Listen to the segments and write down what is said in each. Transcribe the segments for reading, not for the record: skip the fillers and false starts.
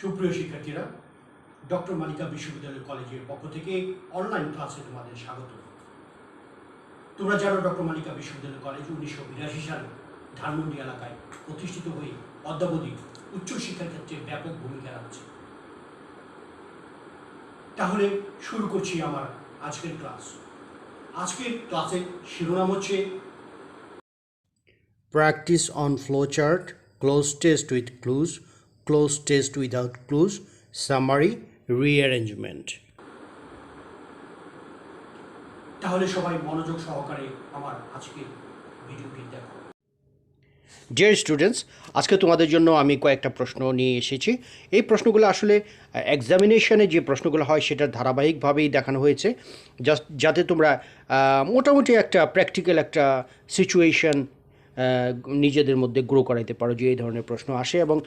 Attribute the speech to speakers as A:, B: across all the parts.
A: সুপ্রিয় শিক্ষার্থীরা, ডক্টর মালিকা বিশ্ববিদ্যালয় কলেজের পক্ষ থেকে অনলাইন ক্লাসে তোমাদের স্বাগত। তোমরা জানো ডক্টর মালিকা বিশ্ববিদ্যালয় কলেজ 1982 সালে ধানমন্ডি এলাকায় প্রতিষ্ঠিত হয়ে অদ্যাবধি উচ্চশিক্ষার ক্ষেত্রে ব্যাপক ভূমিকা রাখছে। তাহলে শুরু করছি আমার আজকের ক্লাস। আজকের ক্লাসের শিরোনাম হচ্ছে
B: Practice on flowchart, cloze test with clues, cloze test without clues, summary, rearrangement.
A: তাহলে সবাই মনোযোগ সহকারে আমার আজকের ভিডিওটি দেখো।
B: ডিয়ার স্টুডেন্টস, আজকে তোমাদের জন্য আমি কয়েকটা প্রশ্ন নিয়ে এসেছি। এই প্রশ্নগুলো আসলে এক্সামিনেশনে যে প্রশ্নগুলো হয় সেটার ধারাবাহিকভাবেই দেখানো হয়েছে, যাতে তোমরা মোটামুটি একটা প্র্যাকটিক্যাল একটা সিচুয়েশন নিজেদের মধ্যে গ্রো করাইতে পারো যে এই ধরনের প্রশ্ন আসে এবং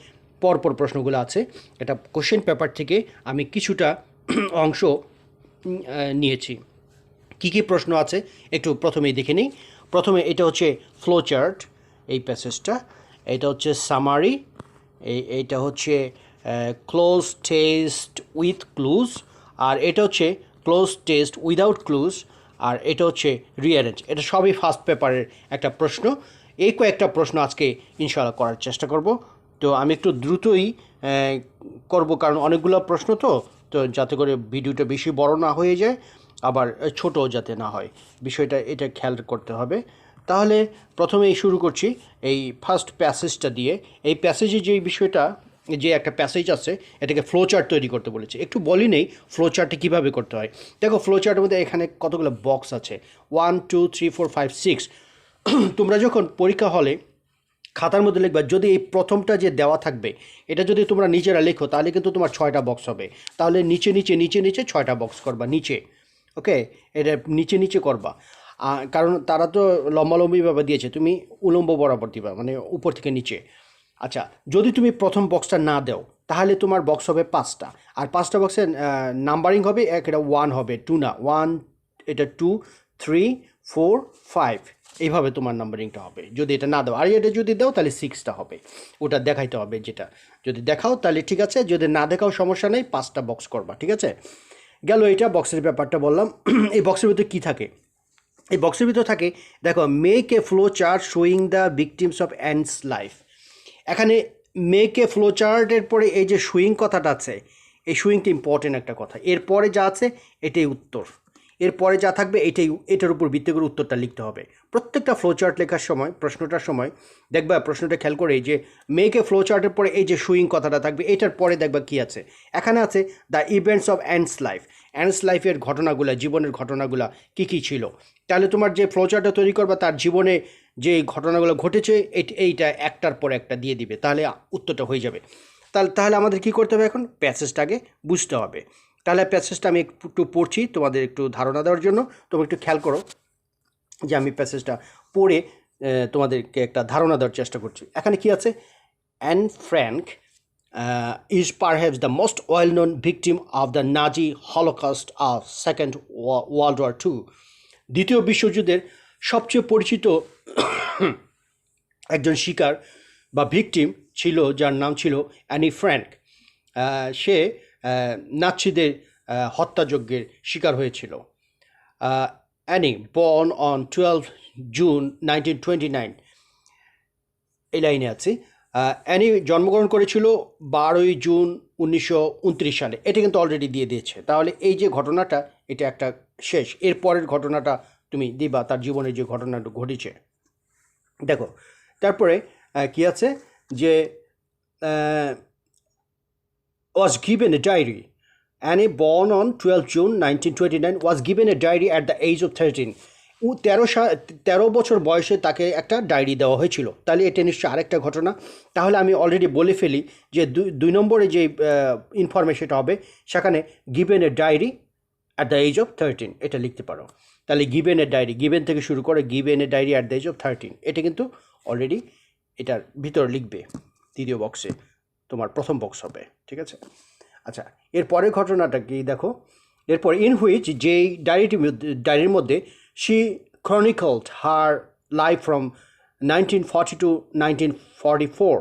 B: পরপর প্রশ্নগুলো আছে। এটা কোশ্চেন পেপার থেকে আমি কিছুটা অংশ নিয়েছি। কী কী প্রশ্ন আছে একটু প্রথমেই দেখে নিই। প্রথমে এটা হচ্ছে ফ্লো চার্ট, এই প্যাসেজটা। এটা হচ্ছে সামারি, এইটা হচ্ছে ক্লোজ টেস্ট উইথ ক্লুজ, আর এটা হচ্ছে ক্লোজ টেস্ট উইদাউট ক্লুজ, আর এটা হচ্ছে রিঅ্যারেঞ্জ। এটা সবই ফার্স্ট পেপারের একটা প্রশ্ন। এই কয়েকটা প্রশ্ন আজকে ইনশাআল্লাহ করার চেষ্টা করব। তো আমি একটু দ্রুতই করব, কারণ অনেকগুলো প্রশ্ন তো যাতে করে ভিডিওটা বেশি বড় না হয়ে যায়, আবার ছোট যাতে না হয়, বিষয়টা এটা খেয়াল করতে হবে। তাহলে প্রথমেই শুরু করছি এই ফার্স্ট প্যাসেজটা দিয়ে। এই প্যাসেজে যে বিষয়টা, যে একটা প্যাসেজ আছে, এটাকে ফ্লো চার্ট তৈরি করতে বলেছে। একটু বলি নেই ফ্লো চার্টে কীভাবে করতে হয়। দেখো, ফ্লো চার্টের মধ্যে এখানে কতগুলো বক্স আছে, 1 2 3 4 5 6। তোমরা যখন পরীক্ষা হলে খাতার মধ্যে লিখবা, যদি এই প্রথমটা যে দেওয়া থাকবে এটা যদি তোমরা নিজেরা লেখো, তাহলে কিন্তু তোমার 6টা বক্স হবে। তাহলে নিচে নিচে নিচে নিচে 6টা বক্স করবা নিচে, ওকে? এটা নিচে নিচে করবা, কারণ তারা তো লম্বালম্বিভাবে দিয়েছে, তুমি উলম্ব বরাবর দিবা, মানে উপর থেকে নিচে। আচ্ছা, যদি তুমি প্রথম বক্সটা না দাও তাহলে তোমার বক্স হবে 5টা, আর 5টা বক্সের নাম্বারিং হবে, এটা 1 হবে, 2 না, 1, এটা 2 3 4 5, এইভাবে তোমার নাম্বারিংটা হবে যদি এটা না দাও। আর এটা যদি দাও তাহলে 6টা হবে, ওটা দেখাইতে হবে। যেটা যদি দেখাও তাহলে ঠিক আছে, যদি না দেখাও সমস্যা নেই, 5টা বক্স করবা, ঠিক আছে? গেল এটা বক্সের ব্যাপারটা বললাম। এই বক্সের ভিতরে কী থাকে? এই বক্সের ভিতরে থাকে, দেখো, make a flow chart showing the victims of ants life. এখানে মেক এ ফ্লো চার্টের পরে এই যে সুইং কথাটা আছে, এই সুইংটা ইম্পর্টেন্ট একটা কথা। এরপরে যা আছে এটাই উত্তর, এরপরে যা থাকবে এটার উপর ভিত্তি করে উত্তরটা লিখতে হবে। প্রত্যেকটা ফ্লো চার্ট লেখার সময়, প্রশ্নটার সময় দেখবা, প্রশ্নটা খেয়াল করে যে মেক এ ফ্লো চার্টের পরে এই যে সুইং কথাটা থাকবে, এটার পরে দেখবা কী আছে। এখানে আছে the events of ants life. Ants লাইফের ঘটনাগুলো, জীবনের ঘটনাগুলো কী কী ছিল। তাহলে তোমার যে ফ্লো চার্টটা তৈরি করবা তার জীবনে যে ঘটনাগুলো ঘটেছে এইটা একটার পর একটা দিয়ে দিবে, তাহলে উত্তরটা হয়ে যাবে। তাহলে আমাদের কী করতে হবে? এখন প্যাসেজটাকে বুঝতে হবে। তাহলে প্যাসেজটা আমি একটু পড়ছি তোমাদের একটু ধারণা দেওয়ার জন্য। তোমরা একটু খেয়াল করো যে আমি প্যাসেজটা পড়ে তোমাদেরকে একটা ধারণা দেওয়ার চেষ্টা করছি। এখানে কি আছে? Anne Frank is perhaps the most well-known victim of the Nazi Holocaust of Second World War II. দ্বিতীয় বিশ্বযুদ্ধের সবচেয়ে পরিচিত একজন শিকার বা ভিকটিম ছিল, যার নাম ছিল অ্যানি ফ্র্যাঙ্ক। সে নাৎসিদের হত্যাযজ্ঞের শিকার হয়েছিল। অ্যানি বর্ন অন 12 জুন 1929, এই লাইনে আছে। অ্যানি জন্মগ্রহণ করেছিল 12 জুন 1929 সালে। এটা কিন্তু অলরেডি দিয়ে দিয়েছে। তাহলে এই যে ঘটনাটা, এটা একটা শেষ। এর পরের ঘটনাটা তুমি দিবা, তার জীবনে যে ঘটনাটা ঘটেছে। দেখো, তারপরে কি আছে যে was given a diary. Annie, born on 12 June 1929, was given a diary at the age of 13. 13 বছর বয়সে তাকে একটা ডায়েরি দেওয়া হয়েছিল। তাহলে এটা নিশ্চয়ই আরেকটা ঘটনা। তাহলে আমি অলরেডি বলে ফেলি যে 2 নম্বরে যে ইনফরমেশনটা হবে, সেখানে given a diary at the age of 13, এটা লিখতে পারো। তাহলে গিভেন এ ডায়েরি, গিভেন থেকে শুরু করে given a diary at the age of 13, এটা কিন্তু অলরেডি এটার ভিতরে লিখবে। তৃতীয় বক্সে তোমার প্রথম বক্স হবে, ঠিক আছে? আচ্ছা, এরপরের ঘটনাটা কি দেখো। এরপর ইন হুইচ, যেই ডায়েরির মধ্যে she chronicled her life from 1940 to 1944,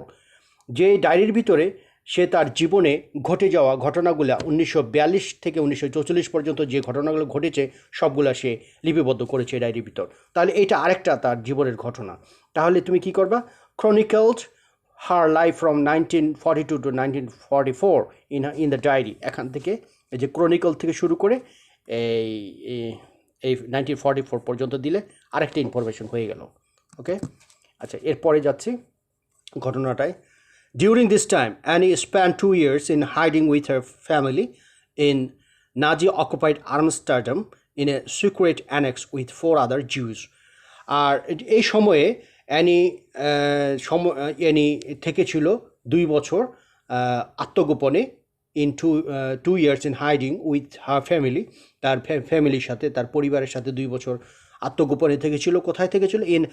B: যে ডায়েরির ভিতরে সে তার জীবনে ঘটে যাওয়া ঘটনাগুলো 1942 থেকে 1944 পর্যন্ত যে ঘটনাগুলো ঘটেছে সবগুলা সে লিপিবদ্ধ করেছে ডায়েরির ভিতর। তাহলে এটা আরেকটা তার জীবনের ঘটনা। তাহলে তুমি কি করবা? Chronicled her life from 1942 to 1944 in the diary। এখান থেকে এই যে ক্রনিকল থেকে শুরু করে এই এই 1944 পর্যন্ত দিলে আরেকটা ইনফরমেশন হয়ে গেল। ওকে, আচ্ছা এরপরে যাচ্ছি ঘটনাটায়। During this time, Annie spent 2 years in hiding with her family in Nazi-occupied Amsterdam in a secret annex with 4 other Jews. আর এই সময়ে অ্যানি থেকেছিল 2 বছর আত্মগোপনে in two years in hiding with her family. তার ফ্যামিলির সাথে, তার পরিবারের সাথে 2 বছর আত্মগোপনে থেকেছিল। কোথায় থেকেছিল? In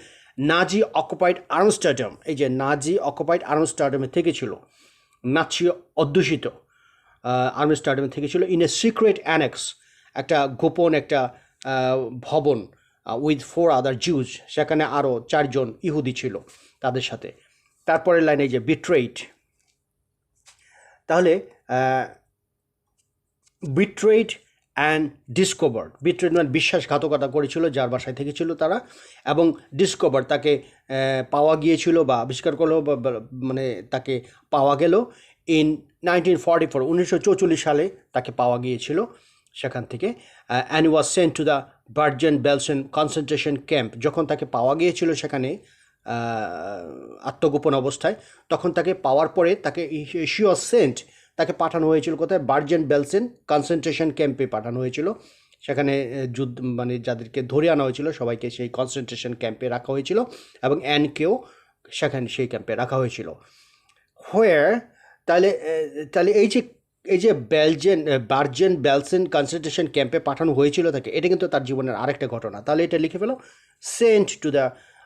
B: Nazi occupied Amsterdam. এই যে নাজি অকুপাইড আমস্টারডামে থেকেছিল, নাচি অধ্যুষিত আমস্টারডামে থেকেছিল। ইন এ সিক্রেট অ্যানেক্স, একটা গোপন একটা ভবন, উইথ 4 আদার জিউজ, সেখানে আরও 4 জন ইহুদি ছিল তাদের সাথে। তারপরের লাইনে যে বিট্রেইড, তাহলে বিট্রেইড অ্যান্ড ডিসকভার্ড। বিট্রেইড মানে বিশ্বাসঘাতকতা করেছিল যার বাসায় থেকেছিল তারা, এবং ডিসকভার তাকে পাওয়া গিয়েছিল বা আবিষ্কার করলো, মানে তাকে পাওয়া গেল ইন 1944, 1944 সালে তাকে পাওয়া গিয়েছিল সেখান থেকে। And was sent to the Bergen Belsen concentration camp. যখন তাকে পাওয়া গিয়েছিল সেখানে আত্মগোপন অবস্থায়, তখন তাকে পাওয়ার পরে তাকে শি ওয়াজ সেন্ট, তাকে পাঠানো হয়েছিল কোথায়? বার্জেন বেলসেন কনসেন্ট্রেশন ক্যাম্পে পাঠানো হয়েছিল। সেখানে যুদ্ধ মানে যাদেরকে ধরে আনা হয়েছিল সবাইকে সেই কনসেন্ট্রেশন ক্যাম্পে রাখা হয়েছিল, এবং অ্যানকেও সেখানে সেই ক্যাম্পে রাখা হয়েছিল। হোয়ার, তাহলে এই যে বার্জেন বেলসেন কনসেন্ট্রেশন ক্যাম্পে পাঠানো হয়েছিল তাকে, এটা কিন্তু তার জীবনের আরেকটা ঘটনা। তাহলে এটা লিখে ফেলো, sent to the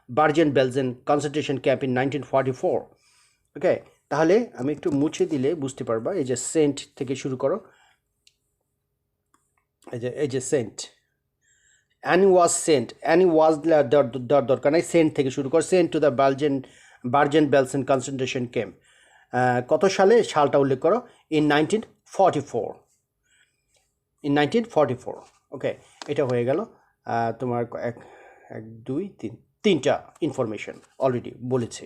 B: Bergen Belsen concentration camp in 1944। Okay, তাহলে আমি একটু মুছে দিলে বুঝতে পারবা। এই যে সেন্ট থেকে শুরু করো, এই যে sent, Anne was sent, Anne was দরকার নাই, সেন্ট থেকে শুরু কর। Sent to the Bergen Belsen concentration camp. কত সালে? সালটা উল্লেখ করো। In 1944, in 1944। ওকে, এটা হয়ে গেল তোমার 1 2 3 তিনটা ইনফরমেশন অলরেডি বলেছি।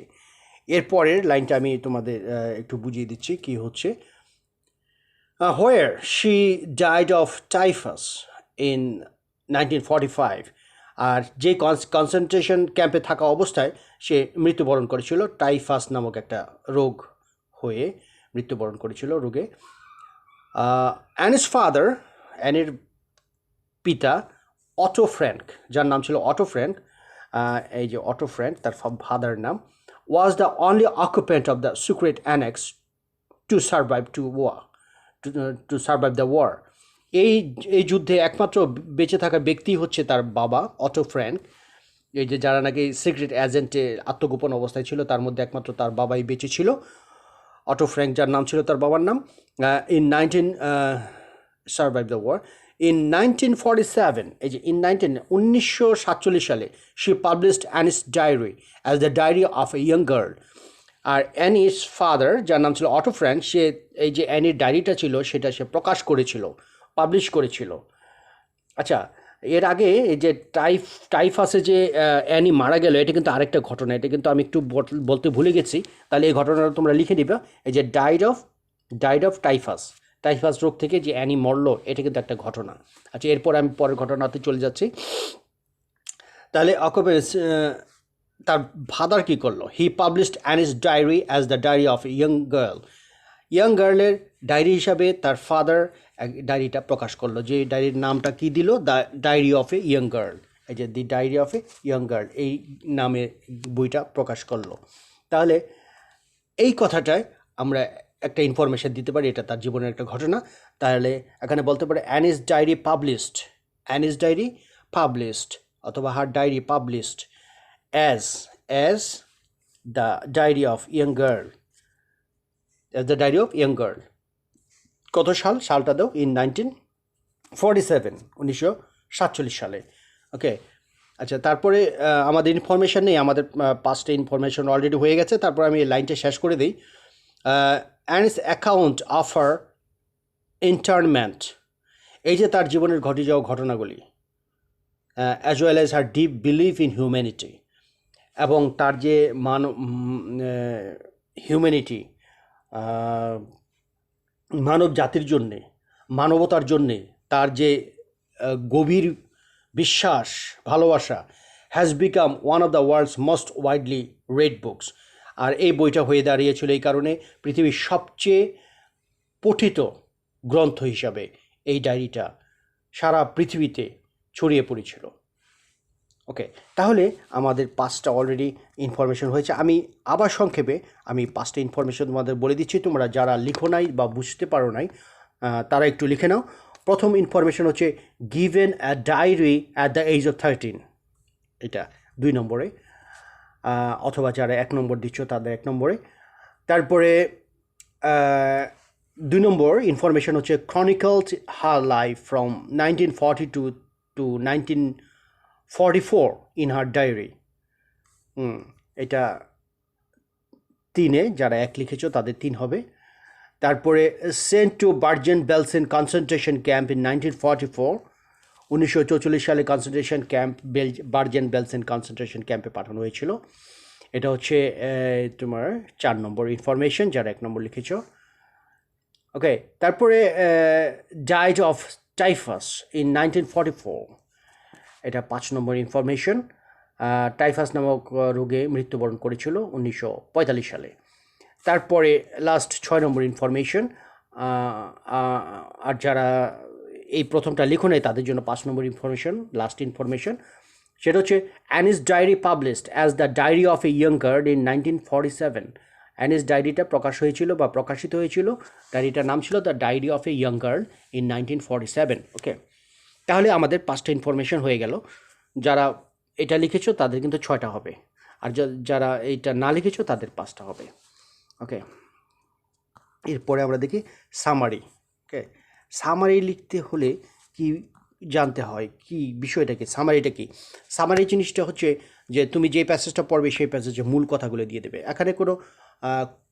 B: এরপরের লাইনটা আমি তোমাদের একটু বুঝিয়ে দিচ্ছি কি হচ্ছে। Where she died of typhus in 1945। আর যে কনসেন্ট্রেশন ক্যাম্পে থাকা অবস্থায় সে মৃত্যুবরণ করেছিল, টাইফাস নামক একটা রোগ হয়ে মৃত্যুবরণ করেছিল রোগে। অ্যানিস ফাদার, অ্যানির পিতা অটো ফ্র্যাঙ্ক, যার নাম ছিল অটো ফ্র্যাঙ্ক, এই যে অটো ফ্র্যাঙ্ক তার ফাদার নাম, was the only occupant of the secret annex to survive to survive the war। এই যুদ্ধে একমাত্র বেঁচে থাকা ব্যক্তি হচ্ছে তার বাবা অটো ফ্র্যাঙ্ক। এই যে যারা নাকি সিক্রেট এজেন্টে আত্মগোপন অবস্থায় ছিল তার মধ্যে একমাত্র তার বাবাই বেঁচে ছিল, অটো ফ্র্যাঙ্ক যার নাম ছিল তার বাবার নাম। ইন 1947, এই যে 1947 সালে she published Anne's diary as the diary of a young girl. আর অ্যানিস ফাদার যার নাম ছিল অটো ফ্র্যাঙ্ক, সে এই যে অ্যানির ডায়েরিটা ছিল সেটা সে প্রকাশ করেছিল, পাবলিশ করেছিল। আচ্ছা, এর আগে এই যে টাইফাসে যে অ্যানি মারা গেল, এটা কিন্তু আরেকটা ঘটনা, এটা কিন্তু আমি একটু বলতে ভুলে গেছি। তাহলে এই ঘটনাটা তোমরা লিখে দিবে। এই যে ডাইড অফ টাইফাস রোগ থেকে যে অ্যানি মরলো, এটা কিন্তু একটা ঘটনা। আচ্ছা, এরপর আমি পরের ঘটনাতে চলে যাচ্ছি। তাহলে তার ফাদার কী করলো? He published Anne's diary as the diary of young গার্লের ডায়েরি হিসাবে তার ফাদার ডায়েরিটা প্রকাশ করলো। যে ডায়েরির নামটা কি দিল? The diary of a young girl. এই যে the diary of a young girl, এই নামে বইটা প্রকাশ করলো। তাহলে এই কথাটায় আমরা একটা ইনফরমেশন দিতে পারি, এটা তার জীবনের একটা ঘটনা। তাহলে এখানে বলতে পারে অ্যানিস ডায়েরি পাবলিশড, অথবা her diary published as the diary of young girl, কত সালটা দাও? ইন 1947, 1947 সালে। ওকে, আচ্ছা, তারপরে আমাদের ইনফরমেশন নেই, আমাদের 5টা ইনফরমেশন অলরেডি হয়ে গেছে। তারপর আমি এই লাইনটা শেষ করে দিই। Ants account of her interment, এই যে তার জীবনের ঘটে যাওয়া ঘটনাগুলি, as well as her deep believe in humanity, এবং তার যে হিউম্যানিটি, মানব জাতির জন্যে, মানবতার জন্যে তার যে গভীর বিশ্বাস, ভালোবাসা, has become one of the world's most widely read books. আর এই বইটা হয়ে দাঁড়িয়েছিল এই কারণে পৃথিবীর সবচেয়ে পঠিত গ্রন্থ হিসাবে এই ডায়েরিটা সারা পৃথিবীতে ছড়িয়ে পড়েছিল। ওকে, তাহলে আমাদের 5টা অলরেডি ইনফরমেশন হয়েছে। আমি আবার সংক্ষেপে 5টা ইনফরমেশন তোমাদের বলে দিচ্ছি, তোমরা যারা লিখো নাই বা বুঝতে পারো নাই তারা একটু লিখে নাও। প্রথম ইনফরমেশন হচ্ছে given a diary at the age of 13, এটা 2 নম্বরে, অথবা যারা 1 নম্বর দিচ্ছ তাদের 1 নম্বরে। তারপরে 2 নম্বর ইনফরমেশন হচ্ছে chronicled her life from 1942 to 1944 in her diary. এটা 3-এ, যারা 1 লিখেছ তাদের 3 হবে। তারপরে sent to Bergen Belsen concentration camp in 1944, 1944 সালে concentration camp Bergen Belsen concentration ক্যাম্পে পাঠানো হয়েছিল। এটা হচ্ছে তোমার 4 নম্বর ইনফরমেশন, যারা 1 নম্বর লিখেছ। ওকে, তারপরে ডায়েড অফ টাইফাস ইন 1944, এটা 5 নম্বর ইনফরমেশন। টাইফাস নামক রোগে মৃত্যুবরণ করেছিল 1945 সালে। তারপরে লাস্ট 6 নম্বর ইনফরমেশন, আর যারা এই প্রথমটা লিখো নাই তাদের জন্য 5 নম্বর ইনফরমেশন, লাস্ট ইনফরমেশন, সেটা হচ্ছে Anne's diary published as the diary of a young girl in 1947। Anne's ডায়েরিটা প্রকাশ হয়েছিল বা প্রকাশিত হয়েছিল, ডায়েরিটার নাম ছিল the diary of a young girl in 1947। Okay, তাহলে আমাদের 5টা ইনফরমেশন হয়ে গেল। যারা এটা লিখেছো তাদের কিন্তু 6টা হবে, আর যারা এইটা না লিখেছো তাদের 5টা হবে। ওকে, এরপরে আমরা দেখি সামারি। ওকে, সামারি লিখতে হলে কি জানতে হয়, কি বিষয়টা কি, সামারিটা কি? সামারি জিনিসটা হচ্ছে যে তুমি যে প্যাসেজটা পড়বে সেই প্যাসেজে মূল কথাগুলো দিয়ে দেবে। এখানে কোনো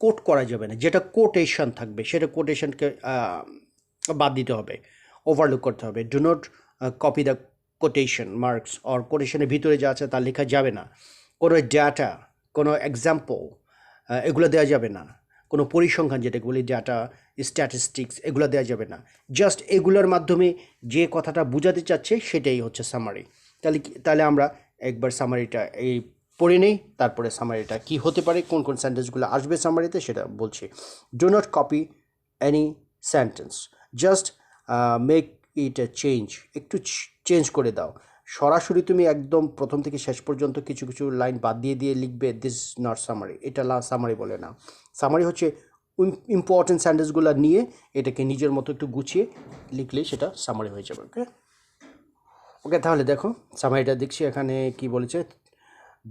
B: কোট করা যাবে না, যেটা কোটেশন থাকবে সেটা কোটেশনকে বাদ দিতে হবে, ওভারলুক করতে হবে। Do not copy the quotation marks, or কোটেশনের ভিতরে যা আছে তা লেখা যাবে না। কোনো ডাটা, কোনো এক্সাম্পল এগুলো দেওয়া যাবে না। কোনো পরিসংখ্যান, যেটাকে বলি ডাটা, স্ট্যাটিস্টিক্স, এগুলো দেওয়া যাবে না। জাস্ট এগুলোর মাধ্যমে যে কথাটা বোঝাতে চাচ্ছে সেটাই হচ্ছে সামারি। তাহলে আমরা একবার সামারিটা এই পড়ে নেই, তারপরে সামারিটা কি হতে পারে, কোন কোন সেন্টেন্সগুলো আসবে সামারিতে সেটা বলছি। Do not copy any sentence, just make it A change, একটু চেঞ্জ করে দাও। সরাসরি তুমি একদম প্রথম থেকে শেষ পর্যন্ত কিছু কিছু লাইন বাদ দিয়ে দিয়ে লিখবে, দিস নট সামারি, এটা সামারি বলে না। সামারি হচ্ছে ইম্পর্টেন্ট সেন্টেন্সগুলো নিয়ে এটাকে নিজের মতো একটু গুছিয়ে লিখলেই সেটা সামারি হয়ে যাবে। ওকে ওকে, তাহলে দেখো সামারিটা দেখছি এখানে কি বলেছে।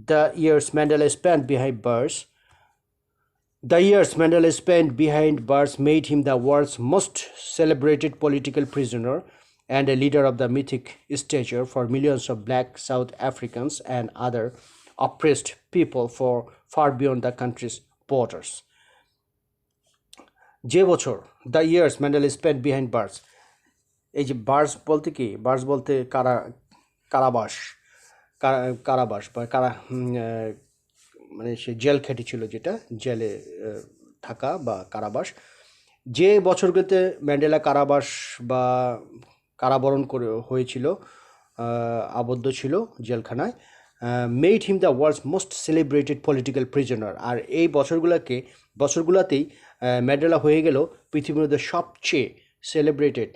B: The years Mandela spent behind bars, the years Mandela spent behind bars made him the world's most celebrated political prisoner and a leader of the mythic stature for millions of black South Africans and other oppressed people for far beyond the country's borders. যে বছর, the years Mandela spent behind bars, এই যে burst বলতে কি, burst বলতে কারাবাস, কারাবাস বা মানে সে jail খেটেছিল, যেটা জেলে থাকা বা কারাবাস। যে বছরগুলোতে ম্যান্ডেলা কারাবাস বা কারাবরণ করে হয়েছিল, আবদ্ধ ছিল জেলখানায়, made him the world's most celebrated political prisoner. আর এই বছরগুলোতেই ম্যান্ডেলা হয়ে গেল পৃথিবীর মধ্যে সবচেয়ে সেলিব্রেটেড,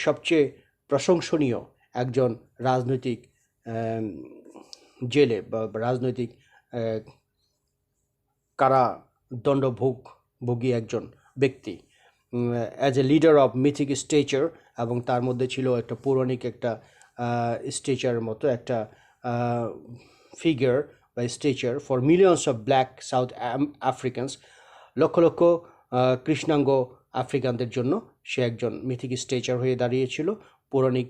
B: সবচেয়ে প্রশংসনীয় একজন রাজনৈতিক জেলে বা রাজনৈতিক কারাদণ্ডভোগী একজন ব্যক্তি, as a leader of mythic stature. এবং তার মধ্যে ছিল একটা পৌরাণিক একটা স্টেচারের মতো একটা ফিগার বা stature for millions of black South Africans, লক্ষ লক্ষ কৃষ্ণাঙ্গ আফ্রিকানদের জন্য সে একজন মিথিক স্টেচার হয়ে দাঁড়িয়েছিল। পৌরাণিক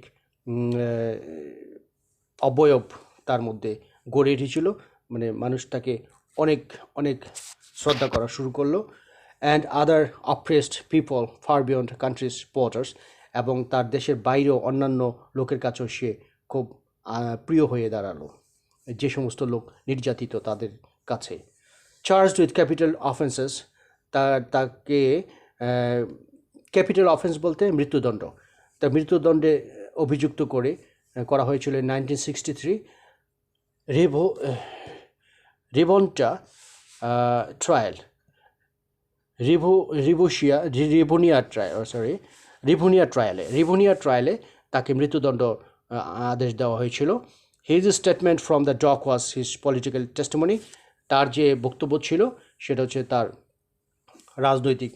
B: অবয়ব তার মধ্যে গড়ে উঠেছিল, মানে মানুষ তাকে অনেক অনেক শ্রদ্ধা করা শুরু করলো। and other oppressed people far beyond country's borders, এবং তার দেশের বাইরেও অন্যান্য লোকের কাছেও সে খুব প্রিয় হয়ে দাঁড়ালো, যে সমস্ত লোক নির্যাতিত তাদের কাছে। চার্জড উইথ ক্যাপিটাল অফেন্সেস, তাকে ক্যাপিটাল অফেন্স বলতে মৃত্যুদণ্ড, তা মৃত্যুদণ্ডে অভিযুক্ত করা হয়েছিল 1963 রিভন্টা ট্রায়াল, রিভুনিয়া ট্রায়ালে তাকে মৃত্যুদণ্ড আদেশ দেওয়া হয়েছিল। His statement from the dock was his political testimony, তার যে বক্তব্য ছিল সেটা হচ্ছে তার রাজনৈতিক,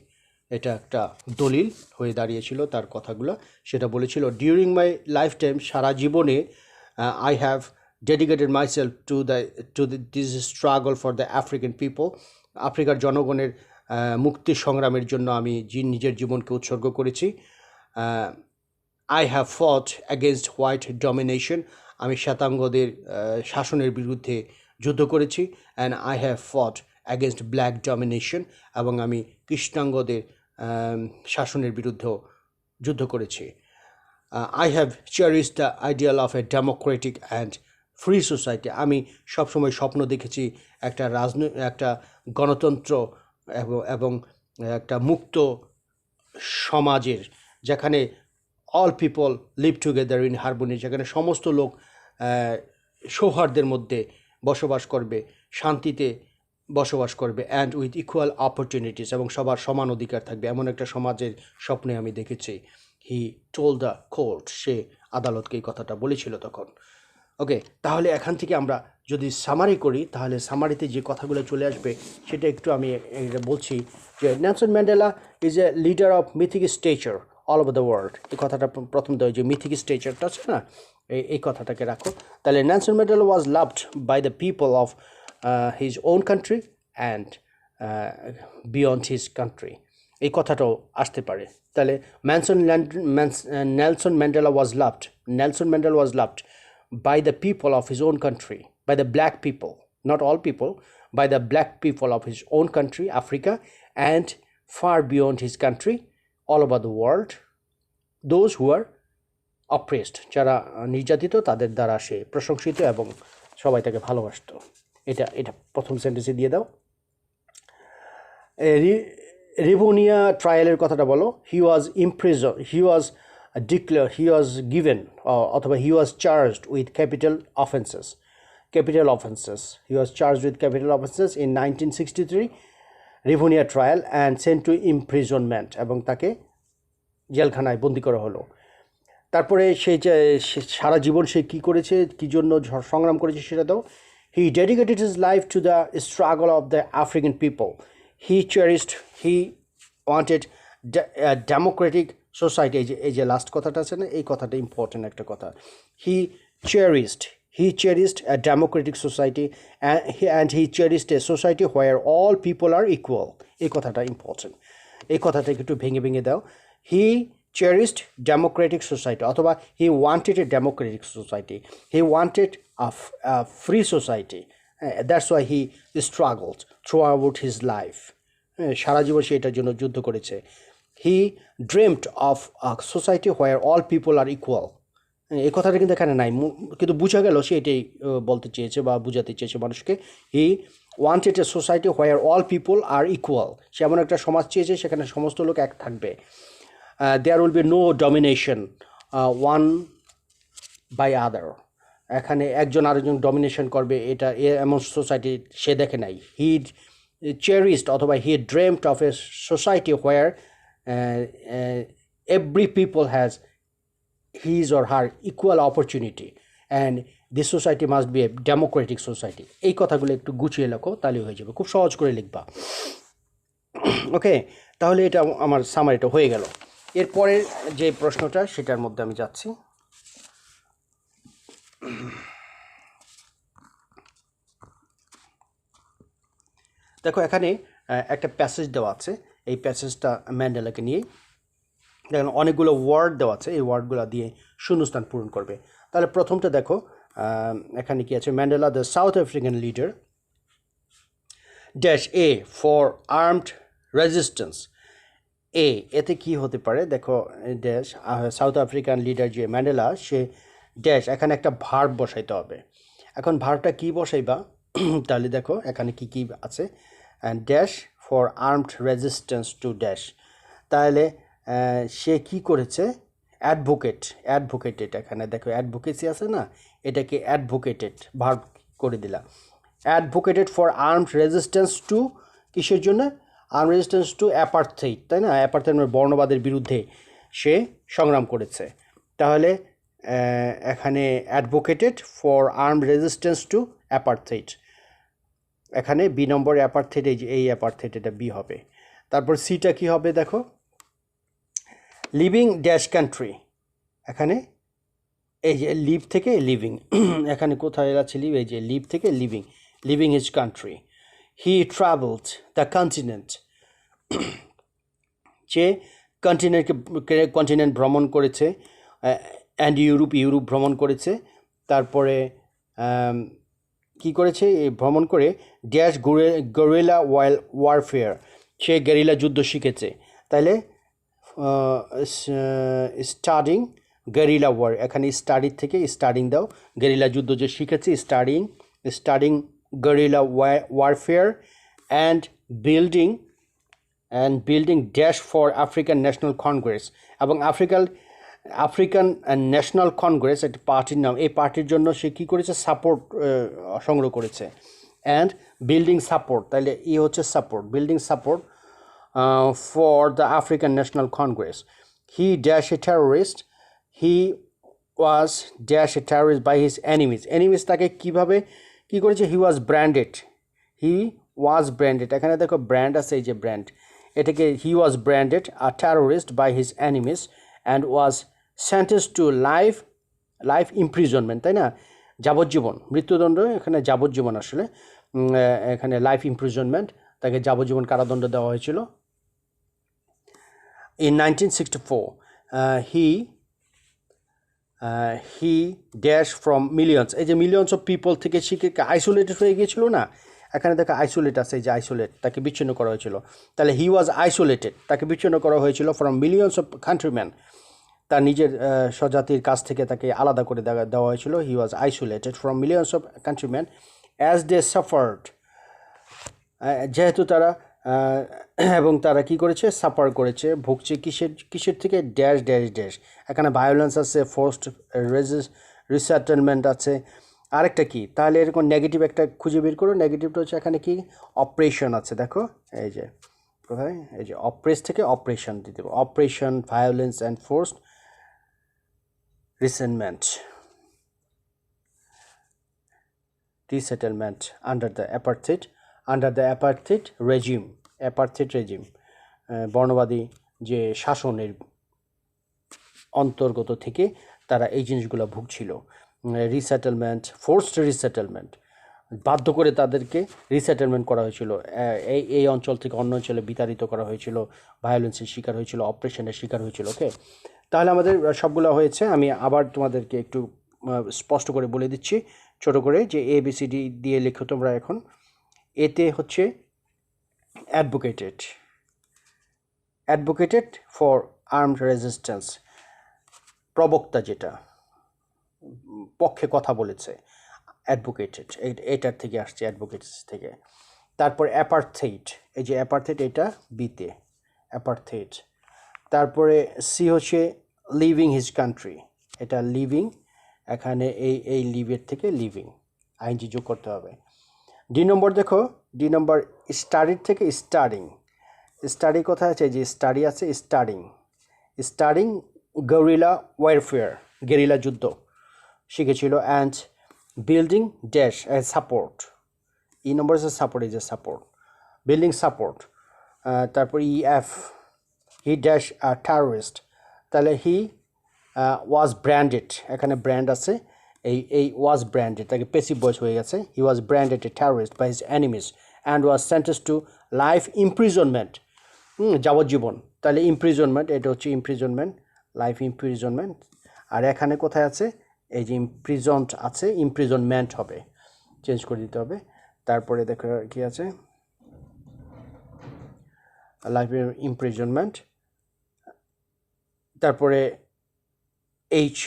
B: এটা একটা দলিল হয়ে দাঁড়িয়েছিল তার কথাগুলো, সেটা বলেছিল, ডিউরিং মাই লাইফ টাইম, সারা জীবনে, I have dedicated myself to this struggle for the African people, আফ্রিকার জনগণের মুক্তি সংগ্রামের জন্য আমি নিজের জীবনকে উৎসর্গ করেছি। আই হ্যাভ ফট অ্যাগেনস্ট হোয়াইট ডমিনেশন, আমি শ্বেতাঙ্গদের শাসনের বিরুদ্ধে যুদ্ধ করেছি। অ্যান্ড আই হ্যাভ ফট অ্যাগেনস্ট ব্ল্যাক ডমিনেশন, এবং আমি কৃষ্ণাঙ্গদের শাসনের বিরুদ্ধেও যুদ্ধ করেছি। I have cherish the ideal of a democratic and free society, আমি সবসময় স্বপ্ন দেখেছি একটা গণতন্ত্র এবং একটা মুক্ত সমাজের, যেখানে all people live together in harmony, যেখানে সমস্ত লোক সৌহার্দ্যের মধ্যে বসবাস করবে, শান্তিতে বসবাস করবে, অ্যান্ড উইথ ইকুয়াল অপরচুনিটিস, এবং সবার সমান অধিকার থাকবে, এমন একটা সমাজের স্বপ্নে আমি দেখেছি। হি টোল্ড দ্য কোর্ট, সে আদালতকে এই কথাটা বলেছিল তখন। ওকে, তাহলে এখান থেকে আমরা যদি সামারি করি, তাহলে সামারিতে যে কথাগুলো চলে আসবে সেটা একটু আমি বলছি, যে Nelson Mandela is a leader of mythic স্টেচার all over the world. এই কথাটা প্রথম দেওয়া, যে মিথিক স্টেচারটা আছে না, এই কথাটাকে রাখো। তাহলে Nelson Mandela was loved by the people of his own country and beyond his country, এই কথাটাও আসতে পারে। তাহলে Nelson Mandela was loved by the people of his own country, by the black people, not all people, by the black people of his own country, Africa, and far beyond his country, all over the world, those who are oppressed, যারা নির্যাতিত, তাদের দ্বারা সে প্রশংসিত এবং সবাই তাকে ভালোবাসতো। এটা প্রথম সেন্টেন্সে দিয়ে দাও। রিভুনিয়া ট্রায়ালের কথাটা বলো। হি ওয়াজ ইমপ্রিজন, হি ওয়াজ given, অথবা he was charged with capital offenses. He was charged with capital offenses in 1963 Rivonia trial and sent to imprisonment, এবং তাকে জেলখানায় বন্দি করা হলো। তারপরে সে সারা জীবন সে কী করেছে, কী জন্য সংগ্রাম করেছে সেটা দাও। He dedicated his life to the struggle of the African people. He wanted a democratic society, এই যে লাস্ট কথাটা আছে না, এই কথাটা ইম্পর্টেন্ট একটা কথা। হি চেরিস্ট a democratic society and he cherished a society where all people are equal, এই কথাটা ইম্পর্টেন্ট, এই কথাটাকে একটু ভেঙে ভেঙে দাও। হি cherished democratic society, অথবা he wanted a democratic society, he wanted a free society, that's why he struggled throughout his life, সারা জীবন সে এটার জন্য যুদ্ধ করেছে। He dreamt of a society where all people are equal, এই কথাটা কিন্তু এখানে নাই, কিন্তু বোঝা গেল সে এটাই বলতে চেয়েছে বা বুঝাতে চেয়েছে মানুষকে। He wanted a society where all people are equal, সে এমন একটা সমাজ চেয়েছে সেখানে সমস্ত লোক এক থাকবে। There will be no domination one by other, এখানে একজন আরেকজন ডমিনেশন করবে, এটা এমন সোসাইটি সে দেখে নাই। হি চেরিস্ট, অথবা he dreamed of a society where every people has his or her equal opportunity and this society must be a democratic society. এই কথাগুলো একটু গুছিয়ে লেখো, তাহলে হয়ে যাবে, খুব সহজ করে লিখবা। ওকে, তাহলে এটা আমার সামারিটা হয়ে গেল। এরপরের যে প্রশ্নটা সেটার মধ্যে আমি যাচ্ছি। দেখো এখানে একটা প্যাসেজ দেওয়া আছে, এই প্যাসেজটা ম্যান্ডেলাকে নিয়ে, দেখেন অনেকগুলো ওয়ার্ড দেওয়া আছে, এই ওয়ার্ডগুলো দিয়ে শূন্যস্থান পূরণ করবে। তাহলে প্রথমটা দেখো, এখানে কি আছে, Mandela the south African leader dash A for armed resistance এতে কি হতে পারে দেখো ড্যাশ সাউথ আফ্রিকান লিডার যে ম্যান্ডেলা সে ড্যাশ এখানে একটা ভার্ব বসাইতে হবে এখন ভার্বটা কি বসাইবা তাহলে দেখো এখানে কি কি আছে dash for armed resistance to dash তাহলে সে কি করেছে অ্যাডভোকেটেড এখানে দেখো অ্যাডভোকেসি আছে না এটাকে অ্যাডভোকেটেড ভার্ব করে দিলাম advocated for armed resistance to কিসের জন্য আর্ম রেজিস্ট্যান্স টু অ্যাপার্থাইড তাই না অ্যাপার্থাইড বর্ণবাদের বিরুদ্ধে সে সংগ্রাম করেছে তাহলে এখানে advocated for arm resistance to apartheid এখানে বি নম্বর অ্যাপার্থাইড এই অ্যাপার্থাইড এটা বি হবে তারপর সিটা কি হবে দেখো লিভিং ড্যাশ কান্ট্রি এখানে এই যে লিভ থেকে লিভিং এখানে কোথায় আছে লিভ এই যে লিভ থেকে living his country he travelled the continent যে কন্টিনেন্ট ভ্রমণ করেছে অ্যান্ড ইউরোপ ভ্রমণ করেছে তারপরে কি করেছে ভ্রমণ করে ড্যাশ গেরিলা ওয়ারফেয়ার সে গেরিলা যুদ্ধ শিখেছে তাহলে স্টাডিং গেরিলা ওয়ার এখানে স্টাডির থেকে স্টাডিং দাও গেরিলা যুদ্ধ যে শিখেছে studying guerrilla warfare and building dash for African National Congress এবং আফ্রিকান ন্যাশনাল কংগ্রেস একটা পার্টির নাম এই পার্টির জন্য সে কী করেছে সাপোর্ট সংগ্রহ করেছে অ্যান্ড বিল্ডিং সাপোর্ট তাহলে হচ্ছে support building support for the African National Congress he dash a terrorist he was dash a terrorist by his enemies তাকে কীভাবে কী করেছে হি ওয়াজ ব্র্যান্ডেড এখানে দেখো ব্র্যান্ড আছে এই যে ব্র্যান্ড এটাকে he was branded a terrorist by his enemies and was sentenced to life imprisonment তাই না যাবজ্জীবন মৃত্যুদণ্ড এখানে যাবজ্জীবন আসলে এখানে লাইফ ইমপ্রিজনমেন্ট তাকে যাবজ্জীবন কারাদণ্ড দেওয়া হয়েছিল in 1964 he dash from millions এই যে মিলিয়ন্স অফ পিপল থেকে শিখে আইসোলেটেড হয়ে গিয়েছিল না এখানে দেখো আইসোলেট আছে এই যে আইসোলেট তাকে বিচ্ছিন্ন করা হয়েছিল তাহলে হি ওয়াজ আইসোলেটেড তাকে বিচ্ছিন্ন করা হয়েছিল ফ্রম মিলিয়ন্স অফ কান্ট্রিম্যান তার নিজের স্বজাতির কাছ থেকে তাকে আলাদা করে দেওয়া হয়েছিল he was isolated from millions of countryman as they suffered যেহেতু তারা এবং তারা কি করেছে সাফার করেছে ভুগছে কিসের থেকে ড্যাশ এখানে ভায়োলেন্স আছে ফোর্সড রিসেটেলমেন্ট আছে আরেকটা কি তাহলে এরকম নেগেটিভ একটা খুঁজে বের করো নেগেটিভটা হচ্ছে এখানে কি অপারেশন আছে দেখো এই যে কোথায় এই যে অপ্রেস থেকে অপারেশন দিতে হবে operation violence and forced resettlement under the apartheid regime বর্ণবাদী যে শাসনের অন্তর্গত থেকে তারা এই জিনিসগুলো ভুগছিল ফোর্সড রিসেটেলমেন্ট বাধ্য করে তাদেরকে রিসেটেলমেন্ট করা হয়েছিল এই অঞ্চল থেকে অন্য অঞ্চলে বিতাড়িত করা হয়েছিল ভায়োলেন্সের শিকার হয়েছিল অপারেশনের শিকার হয়েছিল ওকে তাহলে আমাদের সবগুলো হয়েছে আমি আবার তোমাদেরকে একটু স্পষ্ট করে বলে দিচ্ছি ছোট করে যে ABCD দিয়ে লেখো তোমরা এখন এতে হচ্ছে অ্যাডভোকেটেড ফর আর্মড রেজিস্ট্যান্স প্রবক্তা যেটা পক্ষে কথা বলেছে অ্যাডভোকেটেড এটার থেকে আসছে অ্যাডভোকেটস থেকে তারপর অ্যাপার্থাইড এই যে অ্যাপার্থাইড এটা বিতে অ্যাপার্থাইড তারপরে সি হচ্ছে লিভিং হিজ কান্ট্রি এটা লিভিং এখানে এই লিভের থেকে লিভিং আইনজি যোগ করতে হবে ডি নম্বর দেখো ডি নম্বর স্টাডির থেকে স্টাডি কোথায় আছে যে স্টাডি আছে স্টাডিং গেরিলা ওয়ারফেয়ার গেরিলা যুদ্ধ শিখেছিল অ্যান্ড বিল্ডিং ড্যাশ সাপোর্ট নম্বর আছে সাপোর্ট এই যে সাপোর্ট বিল্ডিং সাপোর্ট তারপর হি ড্যাশ টেররিস্ট তাহলে হি ওয়াজ ব্র্যান্ডেড এখানে ব্র্যান্ড আছে এই ওয়াজ ব্র্যান্ডেড তাকে পেসিভ ভয়েস হয়ে গেছে he was branded a terrorist by his enemies and was sentence to life imprisonment যাবজ্জীবন তাহলে ইমপ্রিজনমেন্ট এটা হচ্ছে ইমপ্রিজনমেন্ট লাইফ ইমপ্রিজনমেন্ট আর এখানে কোথায় আছে এই যে ইমপ্রিজন্ট আছে ইমপ্রিজনমেন্ট হবে চেঞ্জ করে দিতে হবে তারপরে দেখো কি আছে লাইফ ইমপ্রিজনমেন্ট। তারপরে এইচ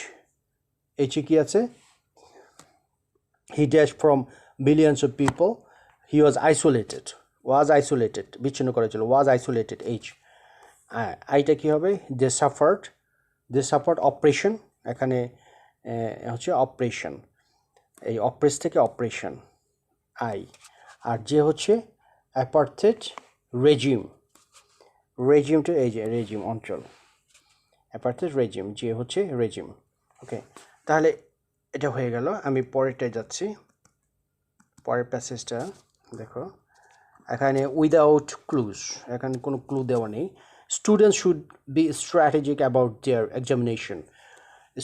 B: এইচে কি আছে, he dash from billions of people, he was isolated বিচ্ছিন্ন করেছিল, ওয়াজ আইসোলেটেড এইচ। আইটা কি হবে, দে সাফার্ড অপারেশন, এখানে হচ্ছে অপারেশন, এই অপ্রেস থেকে অপারেশন আই। আর যে হচ্ছে অ্যাপার্থেড রেজিমটা এই যে রেজিম অঞ্চল, অ্যাপার্থেড রেজিম, যে হচ্ছে রেজিম। ওকে, তাহলে এটা হয়ে গেল। আমি পরেরটায় যাচ্ছি, পরের প্যাসেজটা দেখো। এখানে উইদাউট ক্লুজ, এখানে কোনো ক্লু দেওয়া নেই। Students should be strategic about their examination,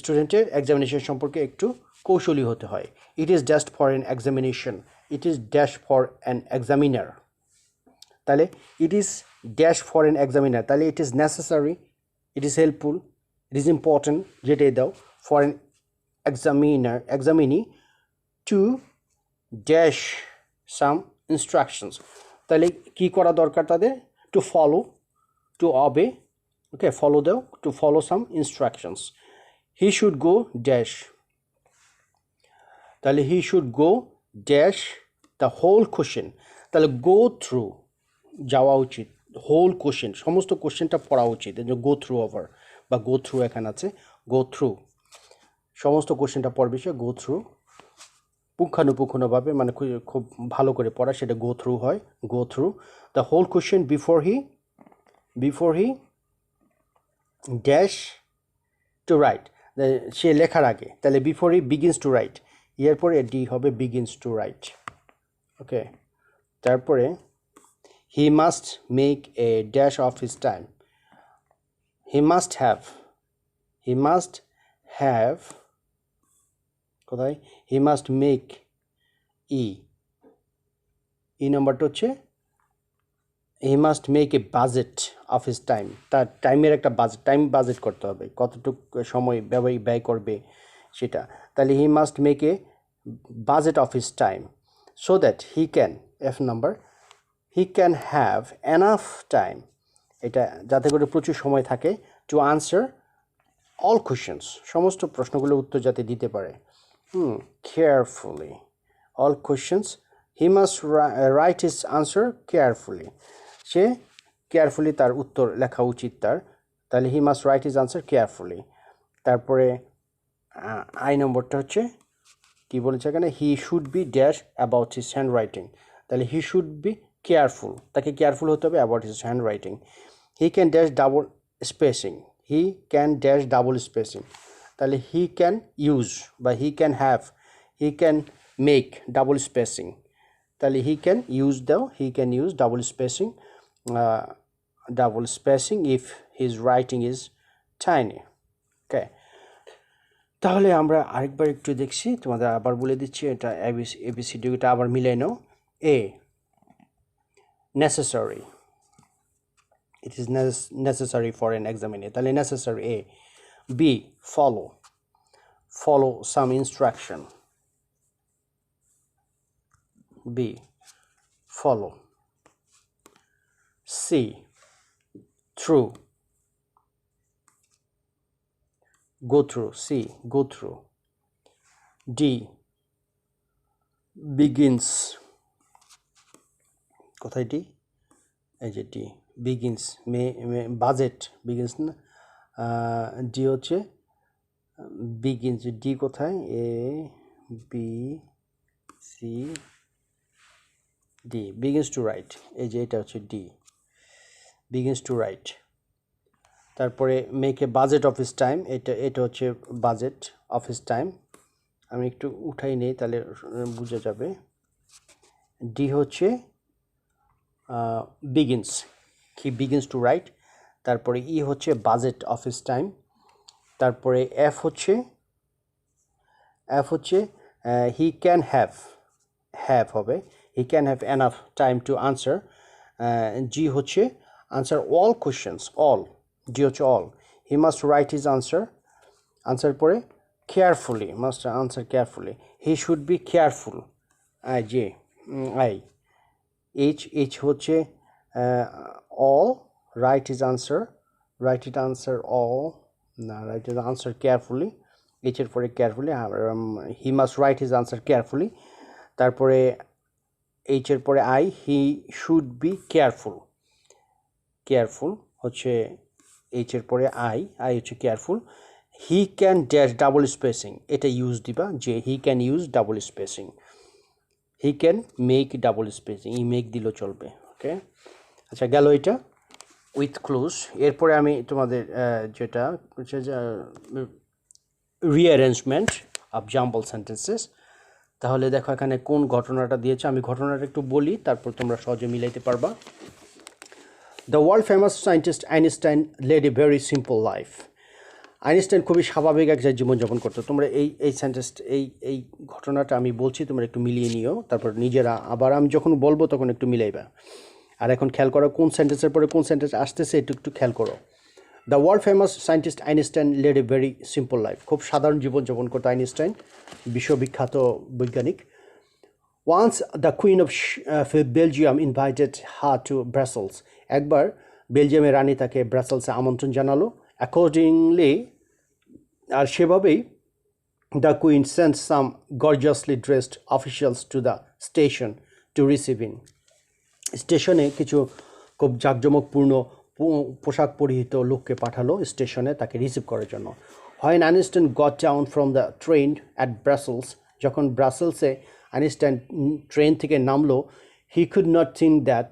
B: স্টুডেন্টের এক্সামিনেশন সম্পর্কে একটু কৌশলী হতে হয়। It is just for an examination, it is dash for an examiner. তাহলে it is dash for an examiner, তাহলে it is necessary, it is helpful, it is important, যেটাই দাও, for an examinee to dash some instructions. তাহলে কী করা দরকার তাদের, to follow, to obey, okay, follow দাও, to follow some instructions. He should go dash, তাহলে he should go dash the whole question, তাহলে গো থ্রু যাওয়া উচিত, হোল কোশ্চেন সমস্ত কোশ্চেনটা পড়া উচিত, গো থ্রু ওভার বা গো থ্রু এখানে আছে, গো থ্রু সমস্ত কোশ্চেনটা পড়বে সে, গো থ্রু পুঙ্খানুপুঙ্খভাবে, মানে খুব ভালো করে পড়া, সেটা গো থ্রু হয়, go through the whole question before he dash to write, সে লেখার আগে, তাহলে before he begins to write, এরপরে ডি হবে বিগিনস টু রাইট। ওকে, তারপরে he must make a dash of his time, he must have কোথায়, he must make E নাম্বারটা হচ্ছে he must make a budget of his time, তার টাইমের একটা budget করতে হবে, কতটুকু সময় ব্যয় করবে সেটা। তাহলে হি must make a budget of his time so that he can, F number, he can have enough time, এটা যাতে করে প্রচুর সময় থাকে, টু আনসার অল কোয়েশ্চেন্স, সমস্ত প্রশ্নগুলোর উত্তর যাতে দিতে পারে। কেয়ারফুলি অল কোয়েশ্চেন্স, হি must write his answer carefully, সে কেয়ারফুলি তার উত্তর লেখা উচিত তার, তাহলে হি must write his answer carefully. তারপরে আই নম্বরটা হচ্ছে কি বলেছে এখানে, হি should B dash about his hand writing, তাহলে হি শুড বি কেয়ারফুল, তাকে কেয়ারফুল হতে হবে about his hand writing. He can dash double spacing, he can dash double spacing, তাহলে হি ক্যান ইউজ বা হি ক্যান মেক ডাবল স্পেসিং, তাহলে he can use দাও, he can use double spacing if his writing is tiny. Okay, তাহলে আমরা আরেকবার একটু দেখছি, তোমাদের আবার বলে দিচ্ছি, এটা এবিসিডিটা আবার মিলাই নাও। A necessary, it is necessary for an examination, তাহলে necessary A. B, follow some instruction, B, follow. C, through, go through, C, go through. D, begins, কোথায় D, এই যে D, begins, বাজেট begins না, D হচ্ছে begins, D কোথায়, A B C D, begins to write, এই যে এটা হচ্ছে D, begins to write. তারপরে make a budget of his time, এটা হচ্ছে বাজেট অফ হিজ টাইম, আমি একটু উঠাই নেই তাহলে বোঝা যাবে। ডি হচ্ছে begins, he begins to write, তারপরে ই হচ্ছে বাজেট অফ হিজ টাইম, তারপরে এফ হচ্ছে হি ক্যান হ্যাভ হবে, he can have enough time to answer. G হচ্ছে answer all questions, all, G হচ্ছে all, he must write his answer পরে carefully, must answer carefully, he should be careful, I J I. H হচ্ছে all, write his answer, all, না write his answer carefully, h এর পরে carefully, he must write his answer carefully, তারপরে h এর পরে I, he should be careful হচ্ছে h এর পরে I হচ্ছে careful, he can dash double spacing, এটা ইউজ দিবা যে he can use double spacing, he can make double spacing, E make দিলেও চলবে। ওকে, আচ্ছা গেল এটা উইথ ক্লোজ। এরপরে আমি তোমাদের যেটা হচ্ছে রিঅ্যারেঞ্জমেন্ট অফ জাম্বল সেন্টেন্সেস। তাহলে দেখো এখানে কোন ঘটনাটা দিয়েছে, আমি ঘটনাটা একটু বলি, তারপর তোমরা সহজে মিলাইতে পারবা। The world famous scientist Einstein led a very simple life. Einstein খুবই স্বাভাবিক একটা জীবনযাপন করতো। তোমরা এই সেন্টেন্স এই ঘটনাটা আমি বলছি, তোমরা একটু মিলিয়ে নিও, তারপর নিজেরা আবার আমি যখন বলবো তখন একটু মিলাইবা। আর এখন খেয়াল করো কোন সেন্টেন্সের পরে কোন সেন্টেন্স আসতেছে, একটু খেয়াল করো। The world famous scientist Einstein led a very simple life, খুব সাধারণ জীবনযাপন করতো আইনস্টাইন, বিশ্ববিখ্যাত বৈজ্ঞানিক। Once the queen of Belgium invited her to Brussels, একবার বেলজিয়ামের রানী তাকে ব্রাসেলসে আমন্ত্রণ জানালো। অ্যাকর্ডিংলি, আর সেভাবেই the queen sent some gorgeously dressed officials to the station to receive in, স্টেশনে কিছু খুব জাঁকজমকপূর্ণ পোশাক পরিহিত লোককে পাঠালো স্টেশনে তাকে রিসিভ করার জন্য। When Einstein got down from the train at Brussels, যখন ব্রাসেলসে আইনস্টাইন ট্রেন থেকে নামলো, he could not think that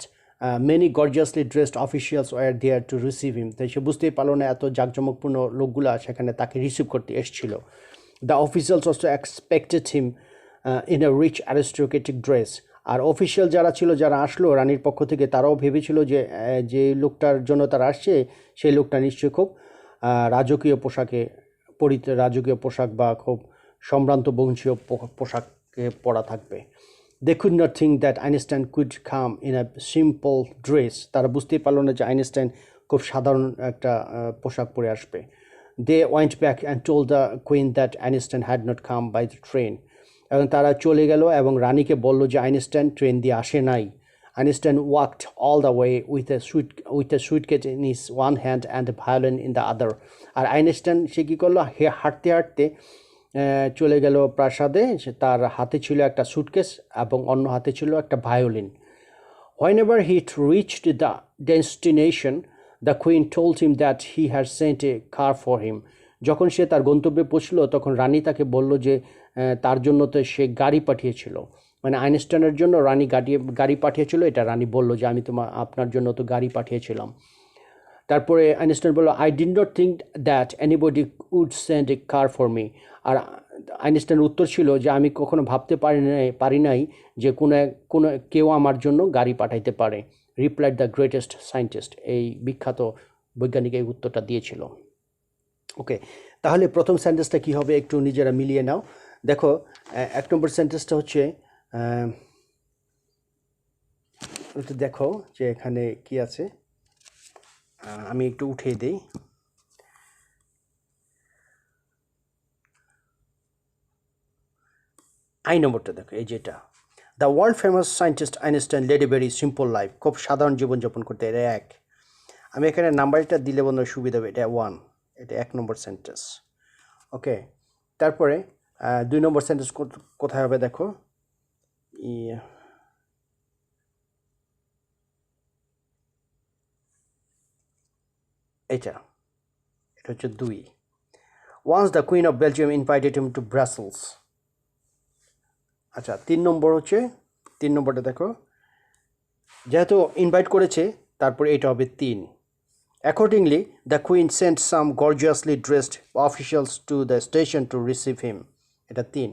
B: many gorgeously dressed officials were there to receive him, তাই সে বুঝতেই পারলো না এত জাঁকজমকপূর্ণ লোকগুলা সেখানে তাকে রিসিভ করতে এসেছিল। The officials also expected him in a rich aristocratic dress, আর অফিসিয়াল যারা ছিল, যারা আসলো রানীর পক্ষ থেকে, তারাও ভেবেছিল যে যে লোকটার জন্য তারা আসছে সেই লোকটা নিশ্চয়ই খুব রাজকীয় পোশাকে রাজকীয় পোশাক বা খুব সম্ভ্রান্ত বংশীয় পোশাকে পরা থাকবে। They could not think that Einstein could come in a simple dress, তারা বুঝতেই পারলো না যে আইনস্টাইন খুব সাধারণ একটা পোশাক পরে আসবে। They went back and told the queen that Einstein had not come by the train, এবং তারা চলে গেল এবং রানীকে বলল যে আইনস্টাইন ট্রেন দিয়ে আসে নাই। Einstein walked all the way with a suitcase in his one hand and a violin in the other, আর আইনস্টাইন সে কী করলো, হাঁটতে হাঁটতে চলে গেল প্রাসাদে, তার হাতে ছিল একটা সুটকেস এবং অন্য হাতে ছিল একটা violin. Whenever he reached the destination, the queen told him that he had sent a car for him. যখন সে তার গন্তব্যে পৌঁছলো তখন রানী তাকে বলল যে তার জন্য তো সে গাড়ি পাঠিয়েছিল, মানে আইনস্টাইনের জন্য রানী গাড়ি পাঠিয়েছিল, এটা রানী বলল যে আমি আপনার জন্য তো গাড়ি পাঠিয়েছিলাম। তারপরে আইনস্টাইন বলল, I did not think that anybody would send a car for me, আর আইনস্টাইনের উত্তর ছিল যে আমি কখনো ভাবতে পারি নাই যে কোনো কেউ আমার জন্য গাড়ি পাঠাইতে পারে। রিপ্লাইড দ্য গ্রেটেস্ট সায়েন্টিস্ট, এই বিখ্যাত বৈজ্ঞানিক এই উত্তরটা দিয়েছিল। ওকে, তাহলে প্রথম সেন্টেন্সটা কী হবে একটু নিজেরা মিলিয়ে নাও। দেখো, এক নম্বর সেন্টেন্সটা হচ্ছে, একটু দেখো যে এখানে কি আছে, আমি একটু উঠিয়ে দিই। আই নম্বরটা দেখো, এই যেটা, the world famous scientist Einstein led a very simple life, খুব সাধারণ জীবনযাপন করতে। এটা এক, আমি এখানে নাম্বারটা দিলে বন্ধু সুবিধা হবে, এটা 1, এটা 1 নম্বর সেন্টেন্স। ওকে, তারপরে 2 নম্বর সেন্টেন্স কোথায় হবে দেখো, এটা হচ্ছে 2। Once the queen of Belgium invited him to Brussels. আচ্ছা, 3 নম্বর হচ্ছে, 3 নম্বরটা দেখো, যেহেতু ইনভাইট করেছে তারপরে এটা হবে 3। Accordingly the queen sent some gorgeously dressed officials to the station to receive him, এটা 3।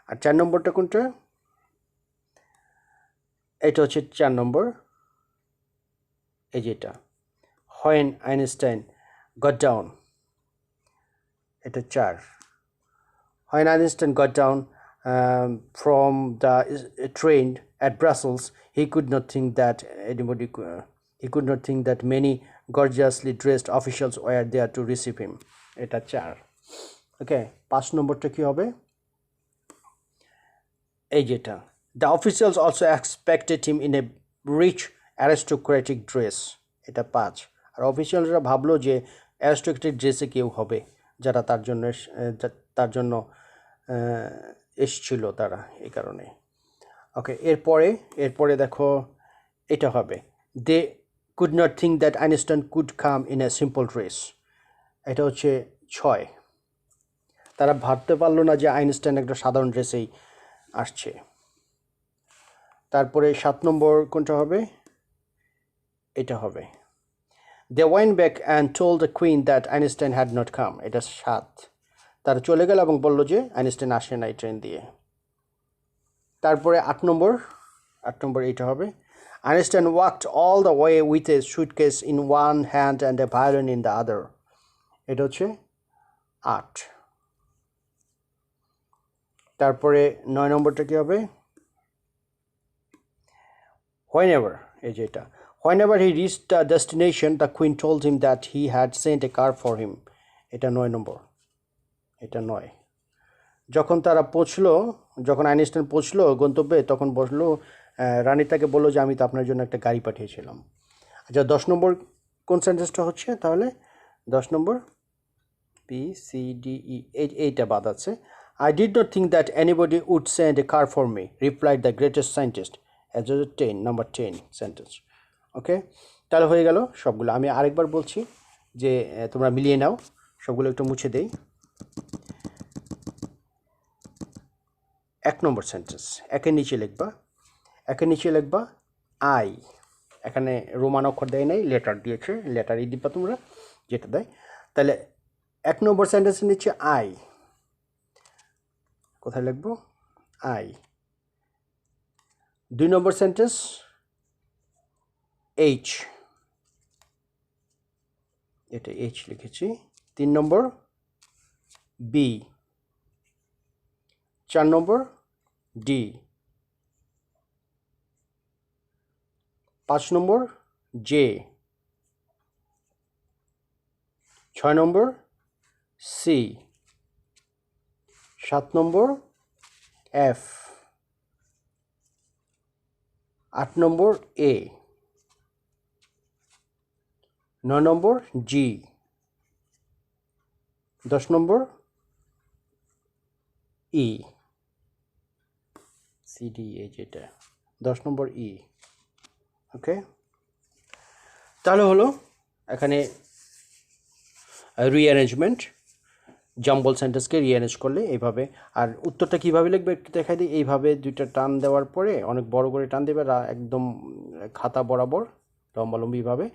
B: আর 4 নম্বরটা কোনটা, এটা হচ্ছে 4 নম্বর, এই যেটা, হোয়েন আইনস্টাইন গট ডাউন, এটা 4। When Einstein got down from the train at Brussels, he could not think that many gorgeously dressed officials were there to receive him, এটা 4। ওকে, 5 নম্বরটা কি হবে, এই যেটা, the officials also expected him in a rich aristocratic dress, এটা 5। আর অফিসিয়ালরা ভাবলো যে aristocratic ড্রেসে কেউ হবে যারা তার জন্য এসছিল তারা, এই কারণে। ওকে, এরপরে দেখো এটা হবে, they could not think that Einstein could come in a simple dress, এটা হচ্ছে 6। তারা ভাবতে পারলো না যে আইনস্টাইন একটা সাধারণ ড্রেসেই আসছে। তারপরে 7 নম্বর কোনটা হবে, এটা হবে, they went back and told the queen that Einstein had not come, এটা 7। তারা চলে গেল এবং বললো যে আইনস্টাইন আসে নাই ট্রেন দিয়ে। তারপরে 8 নম্বর এটা হবে, Einstein walked all the way with a suitcase in one hand and a violin in the আদার, এটা হচ্ছে 8। তারপরে 9 নম্বরটা কী হবে, whenever, এই যে এটা, whenever he reached the destination the queen told him that he had sent a car for him, এটা 9 নম্বর, এটা 9। যখন আইনস্টাইন পৌঁছলো গন্তব্যে, তখন বসলো রানী তাকে বললো যে আমি তো আপনার জন্য একটা গাড়ি পাঠিয়েছিলাম। আচ্ছা, 10 নম্বর কোন সেন্টেন্সটা হচ্ছে তাহলে? 10 নম্বর PCDE, এইটা বাদ আছে। I did not think that anybody would send a car for me, replied the greatest scientist. As a 10, number 10 sentence. ওকে, তাহলে হয়ে গেল সবগুলো। আমি আরেকবার বলছি যে তোমরা মিলিয়ে নাও, সবগুলো একটু মুছে দেই। 1 নম্বর সেন্টেন্স, একের নিচে লিখবা আই, এখানে রোমান অক্ষর দেয় নাই, লেটার দিয়েছে, লেটারই দিবা তোমরা যেটা দেয়। তাহলে 1 নম্বর সেন্টেন্সের নিচে আই, কোথায় লিখবো? আই। 2 নম্বর সেন্টেন্স এইচ, এটা এইচ লিখেছি। 3 নম্বর বি, 4 নম্বর ডি, 5 নম্বর জে, 6 নম্বর সি, 7 নম্বর এফ, 8 নম্বর এ, 9 নম্বর জি, 10 নম্বর ই, সিডি, এই যেটা 10 নম্বর ই। ওকে, তাহলে হলো এখানে রিঅ্যারেঞ্জমেন্ট, জাম্বল সেন্টেন্সকে রিঅ্যারেঞ্জ করলে এইভাবে। আর উত্তরটা কীভাবে লিখবে একটু দেখাই দিই। এইভাবে 2টা টান দেওয়ার পরে অনেক বড় করে টান দেবে, একদম খাতা বরাবর লম্বালম্বিভাবে,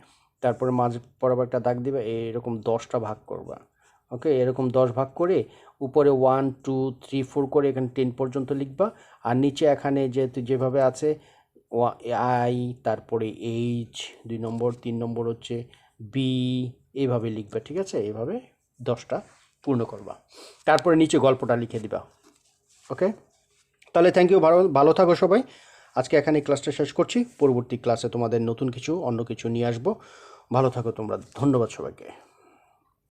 B: তারপরে মাঝ বরাবর একটা দাগ দিবে, এরকম 10টা ভাগ করবা। ওকে, এরকম 10 ভাগ করে উপরে 1 2 3 4 করে এখানে 10 পর্যন্ত লিখবা। আর নিচে এখানে যেভাবে আছে আই, তারপরে এইচ 2 নম্বর, 3 নম্বর হচ্ছে বি, এইভাবে লিখবা। ঠিক আছে, এইভাবে 10টা পূর্ণ করবা, তারপরে নিচে গল্পটা লিখে দিবা। ওকে, তাহলে থ্যাংক ইউ, ভালো থাকো সবাই। আজকে এখানে ক্লাসটা শেষ করছি, পরবর্তী ক্লাসে তোমাদের নতুন কিছু অন্য কিছু নিয়ে আসবো। ভালো থাকো তোমরা, ধন্যবাদ সবাইকে।